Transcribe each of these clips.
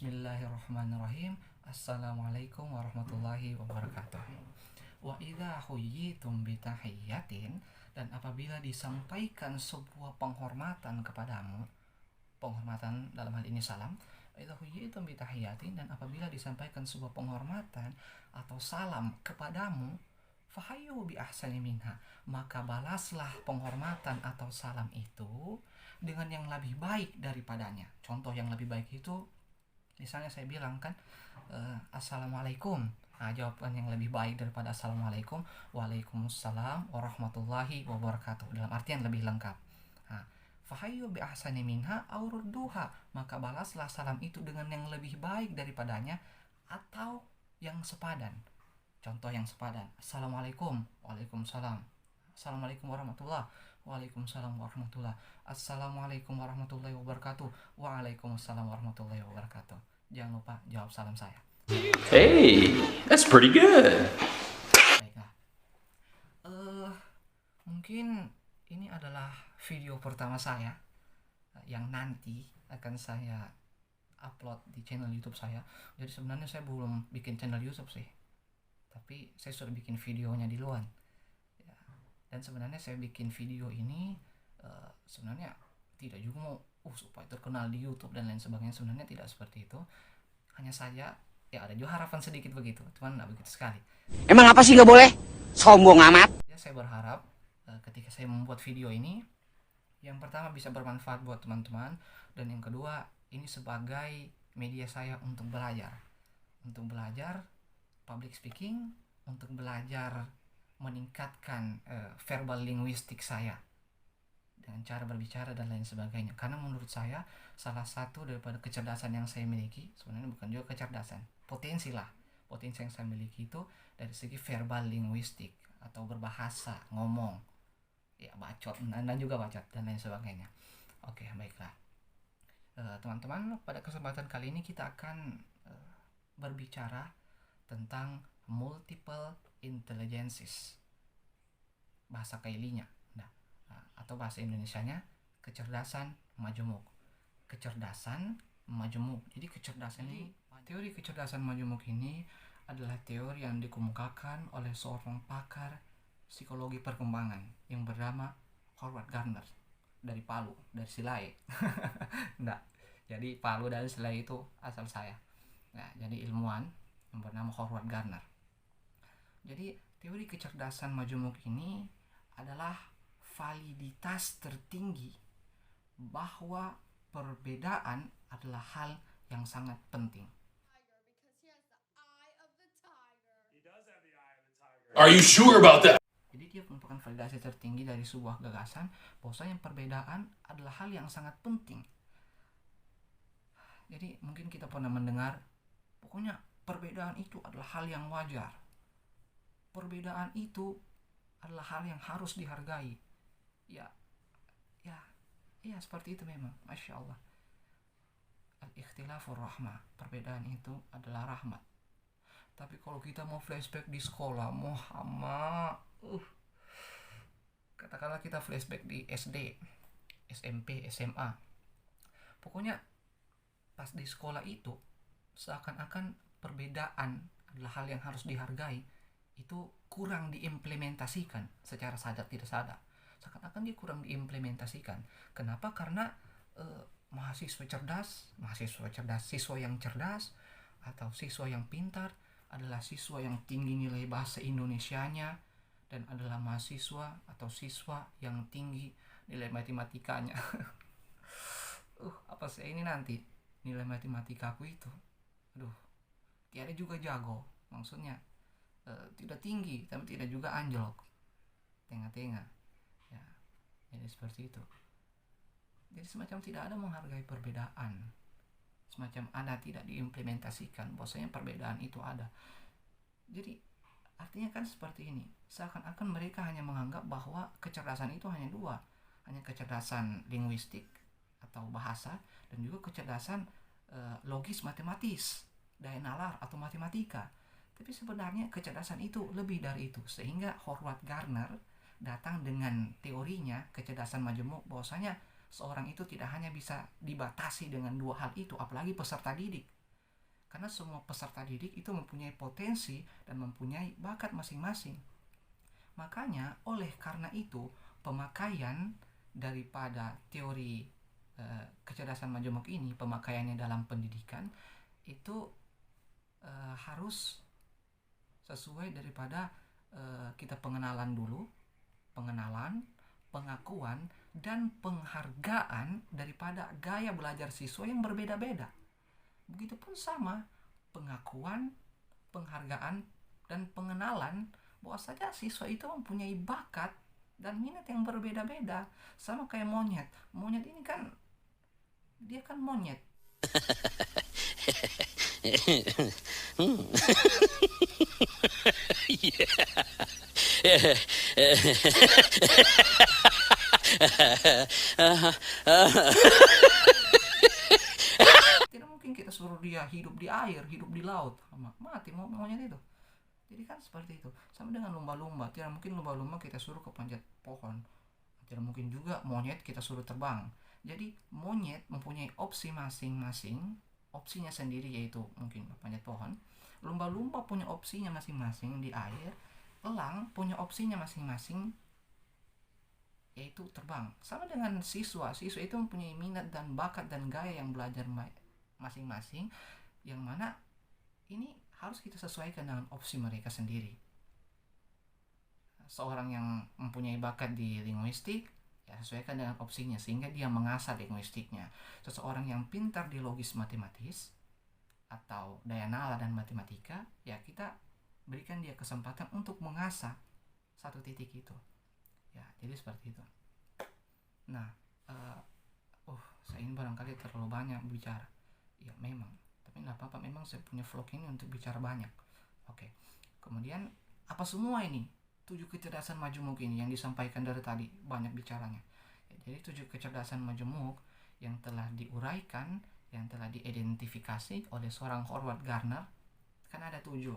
Bismillahirrahmanirrahim. Assalamualaikum warahmatullahi wabarakatuh. Wa idza huyyitum bitahiyyatin, dan apabila disampaikan sebuah penghormatan kepadamu, penghormatan dalam hal ini salam, idza huyyitum bitahiyyatin, dan apabila disampaikan sebuah penghormatan atau salam kepadamu, fahayyu bi ahsani minha, maka balaslah penghormatan atau salam itu dengan yang lebih baik daripadanya. Contoh yang lebih baik itu, misalnya saya bilang kan, assalamualaikum. Nah, jawaban yang lebih baik daripada assalamualaikum, waalaikumsalam warahmatullahi wabarakatuh, dalam artian lebih lengkap. Nah, fahayyu bi ahsani minha aw rudduha, maka balaslah salam itu dengan yang lebih baik daripadanya atau yang sepadan. Contoh yang sepadan, assalamualaikum, waalaikumsalam, assalamualaikum warahmatullah, waalaikumsalam warahmatullah, assalamualaikum warahmatullahi wabarakatuh, waalaikumsalam warahmatullahi wabarakatuh. Jangan lupa jawab salam saya. Hey, that's pretty good. Baiklah, mungkin ini adalah video pertama saya yang nanti akan saya upload di channel YouTube saya. Jadi sebenarnya saya belum bikin channel YouTube sih, tapi saya sudah bikin videonya di luar. Ya. Dan sebenarnya saya bikin video ini sebenarnya tidak juga mau supaya terkenal di YouTube dan lain sebagainya. Sebenarnya tidak seperti itu. Hanya saja ya ada juga harapan sedikit begitu, cuman nggak begitu sekali. Emang apa sih nggak boleh? Sombong amat. Ya, saya berharap ketika saya membuat video ini, yang pertama bisa bermanfaat buat teman-teman, dan yang kedua ini sebagai media saya untuk belajar public speaking, untuk belajar meningkatkan verbal linguistik saya dengan cara berbicara dan lain sebagainya. Karena menurut saya salah satu daripada kecerdasan yang saya miliki, sebenarnya bukan juga kecerdasan, potensi yang saya miliki itu dari segi verbal linguistik atau berbahasa, ngomong, ya bacot dan juga bacot dan lain sebagainya. Oke, baiklah. Teman-teman, pada kesempatan kali ini kita akan berbicara tentang multiple intelligences, bahasa kailinya, atau bahasa Indonesianya kecerdasan majemuk. Jadi kecerdasan ini, teori kecerdasan majemuk ini adalah teori yang dikemukakan oleh seorang pakar psikologi perkembangan yang bernama Howard Gardner dari Palu, dari Silai. Enggak. Jadi Palu dan Silai itu asal saya. Nah, jadi ilmuwan yang bernama Howard Gardner. Jadi teori kecerdasan majemuk ini adalah validitas tertinggi bahwa perbedaan adalah hal yang sangat penting. Are you sure about that? Jadi dia merupakan validasi tertinggi dari sebuah gagasan bahwasanya perbedaan adalah hal yang sangat penting. Jadi mungkin kita pernah mendengar, pokoknya perbedaan itu adalah hal yang wajar. Perbedaan itu adalah hal yang harus dihargai. Ya, seperti itu memang. Masya Allah. Al-ikhtilafur rahmah, perbedaan itu adalah rahmat. Tapi kalau kita mau flashback di sekolah, Muhammad, katakanlah kita flashback di SD, SMP, SMA, pokoknya pas di sekolah itu seakan-akan perbedaan adalah hal yang harus dihargai, itu kurang diimplementasikan secara sadar tidak sadar. Seakan-akan dia kurang diimplementasikan. Kenapa? Karena siswa yang cerdas atau siswa yang pintar adalah siswa yang tinggi nilai bahasa Indonesianya, dan adalah mahasiswa atau siswa yang tinggi nilai matematikanya. Apa sih ini nanti nilai matematikaku itu? Tiada juga jago. Maksudnya tidak tinggi tapi tidak juga anjlok, tengah-tengah. Ya, jadi seperti itu. Jadi semacam tidak ada menghargai perbedaan, semacam ada tidak diimplementasikan bahwasanya perbedaan itu ada. Jadi artinya kan seperti ini, seakan-akan mereka hanya menganggap bahwa kecerdasan itu hanya dua, hanya kecerdasan linguistik atau bahasa, dan juga kecerdasan logis matematis, daya nalar atau matematika. Tapi sebenarnya kecerdasan itu lebih dari itu, sehingga Howard Gardner datang dengan teorinya kecerdasan majemuk, bahwasanya seorang itu tidak hanya bisa dibatasi dengan dua hal itu, apalagi peserta didik. Karena semua peserta didik itu mempunyai potensi dan mempunyai bakat masing-masing. Makanya oleh karena itu pemakaian daripada teori kecerdasan majemuk ini, pemakaiannya dalam pendidikan itu harus sesuai daripada kita pengenalan dulu, pengakuan, dan penghargaan daripada gaya belajar siswa yang berbeda-beda. Begitupun sama pengakuan, penghargaan, dan pengenalan bahwa saja siswa itu mempunyai bakat dan minat yang berbeda-beda. Sama kayak monyet. Monyet ini kan, dia kan monyet. Tidak mungkin kita suruh dia hidup di air, hidup di laut, mati monyet itu. Jadi kan seperti itu. Sama dengan lumba-lumba, tidak mungkin lumba-lumba kita suruh ke panjat pohon, tidak mungkin juga monyet kita suruh terbang. Jadi monyet mempunyai opsi masing-masing, opsinya sendiri yaitu mungkin panjat pohon. Lumba-lumba punya opsinya masing-masing di air. Elang punya opsinya masing-masing yaitu terbang. Sama dengan siswa itu mempunyai minat dan bakat dan gaya yang belajar masing-masing, yang mana ini harus kita sesuaikan dengan opsi mereka sendiri. Seorang yang mempunyai bakat di linguistik, ya sesuaikan dengan opsinya sehingga dia mengasah linguistiknya. Seseorang yang pintar di logis matematis atau daya nalar dan matematika, ya kita berikan dia kesempatan untuk mengasah satu titik itu. Ya, jadi seperti itu. Nah, saya ini barangkali terlalu banyak bicara. Ya memang, tapi tidak apa-apa, memang saya punya vlog ini untuk bicara banyak. Oke. Kemudian apa semua ini? 7 kecerdasan majemuk ini yang disampaikan dari tadi, banyak bicaranya. Ya, jadi 7 kecerdasan majemuk yang telah diuraikan, yang telah diidentifikasi oleh seorang Howard Gardner, kan ada 7.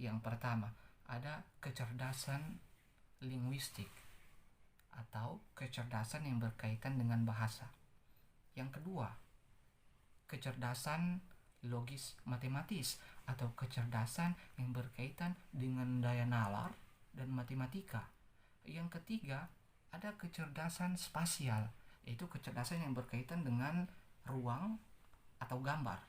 Yang pertama, ada kecerdasan linguistik atau kecerdasan yang berkaitan dengan bahasa. Yang kedua, kecerdasan logis matematis atau kecerdasan yang berkaitan dengan daya nalar dan matematika. Yang ketiga, ada kecerdasan spasial, yaitu kecerdasan yang berkaitan dengan ruang atau gambar.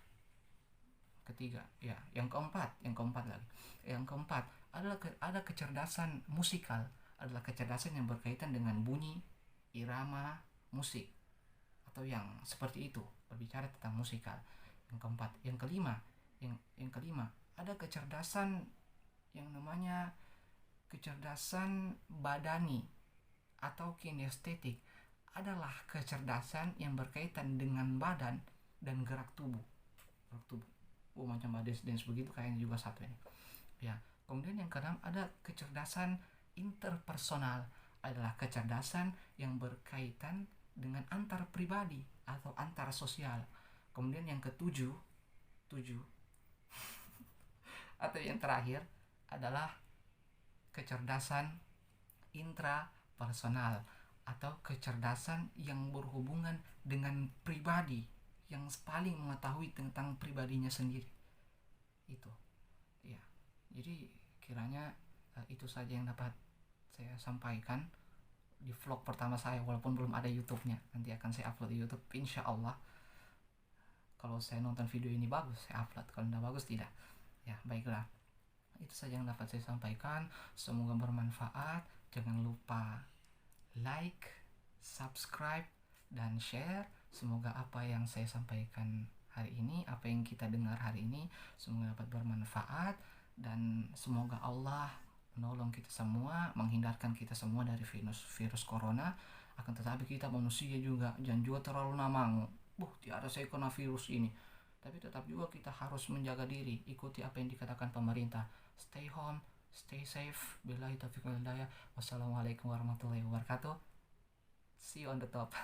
Ketiga, ya, yang keempat lagi. Yang keempat adalah ada kecerdasan musikal, adalah kecerdasan yang berkaitan dengan bunyi, irama, musik, atau yang seperti itu, berbicara tentang musikal. Yang keempat, yang kelima ada kecerdasan yang namanya kecerdasan badani atau kinestetik, adalah kecerdasan yang berkaitan dengan badan dan gerak tubuh. Macam dance begitu kayaknya juga satu ini. Ya, kemudian yang keenam ada kecerdasan interpersonal, adalah kecerdasan yang berkaitan dengan antar pribadi atau antar sosial. Kemudian yang ketujuh atau yang terakhir adalah kecerdasan intrapersonal atau kecerdasan yang berhubungan dengan pribadi, yang paling mengetahui tentang pribadinya sendiri. Itu ya, jadi kiranya itu saja yang dapat saya sampaikan di vlog pertama saya, walaupun belum ada YouTube-nya. Nanti akan saya upload di YouTube insya Allah. Kalau saya nonton video ini bagus, saya upload. Kalau tidak bagus, tidak. Ya, baiklah. Itu saja yang dapat saya sampaikan. Semoga bermanfaat. Jangan lupa like, subscribe, dan share. Semoga apa yang saya sampaikan hari ini, apa yang kita dengar hari ini, semoga dapat bermanfaat. Dan semoga Allah menolong kita semua, menghindarkan kita semua dari virus corona. Akan tetapi kita manusia juga, jangan juga terlalu namangu. Tiada saya kena virus ini. Tapi tetap juga kita harus menjaga diri, ikuti apa yang dikatakan pemerintah. Stay home, stay safe. Billahi taufiq wal hidayah. Wassalamualaikum warahmatullahi wabarakatuh. See you on the top.